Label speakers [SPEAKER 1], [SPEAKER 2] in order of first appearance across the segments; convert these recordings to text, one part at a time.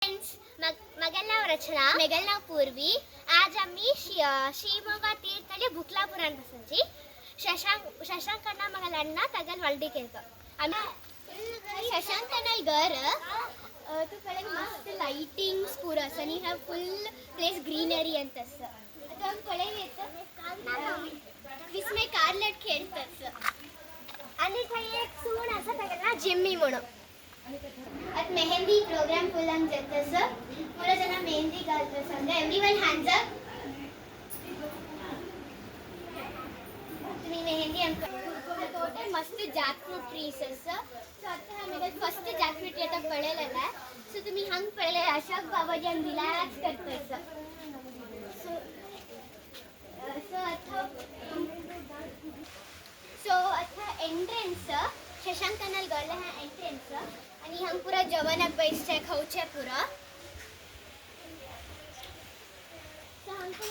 [SPEAKER 1] Friends, मगल नाव रचना, मेगल नाव पूर्वी. आज आम्ही शिवमोगा तीर्थले बुकलापुरान बसंची शशांक अण्णा मगलण्णा तगल वल्डी केळतो. आम्ही शशांक अण्णल घर तू कळे मस्त लाइटिंग्स पूरा आणि हा फुल प्लेस ग्रीनरी अंतस आता कळे येतं विस्मय कारलेट खेळतस आणि काही एक सून असं त्याला जिम्मी म्हणून at मेहंदी प्रोग्राम फुलांग जातस पुरा जना मेहंदी घालतस समजा एवरीवन हँड्स अप तुम्ही मेहंदी टोटल मस्त जॅकफ्रूट ट्रीज असं सो आता आम्ही फर्स्ट जॅकफ्रूट येता पळेलेला आहे सो तुम्ही हंग पळले अशोक बाबाजी हंग रिलॅक्स करतस सो आता एंट्रन्स शशांक अण्णल गळला हा एंट्रन्स आणि हम पूरा जवानाक बैसचे खाऊचे पुरा सो हमको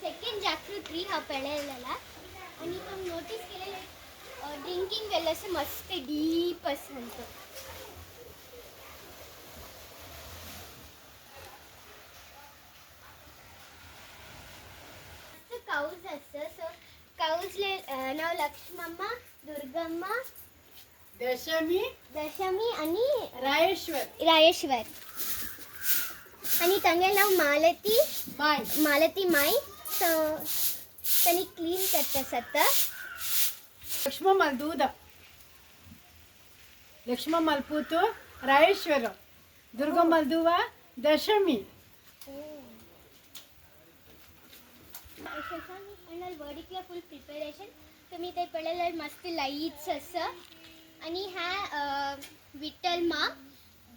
[SPEAKER 1] सेकंड जॅकफ्रूट ट्री हा पळलेला आणि हम नोटीस केले ड्रिंकिंग वेल असं मस्त डीप असं काऊज असतं सो काऊजले नाव लक्ष्मम्मा दुर्गम्मा दशमी आणि रायेश्वर आणि तंगे नाव मालती माई सो तनी क्लीन करते सत्ता
[SPEAKER 2] लक्ष्म मलपूतु रायेश्वर दुर्ग मलदुवा दशमी
[SPEAKER 1] बॉडी किंवा फुल प्रिपरेशन तुम्ही ते पडलेलं मस्त लाईट्स असं आणि हा विठ्ठल मा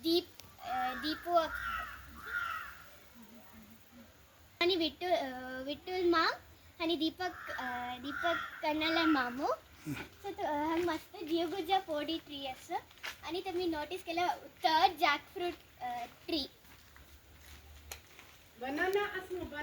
[SPEAKER 1] दीपू आणि विठ्ठल मा आणि दीपक कन्नाला मामू सो मस्त जियोगुजा पोडी ट्री असं आणि तुम्ही नोटीस केलं थर्ड जॅकफ्रूट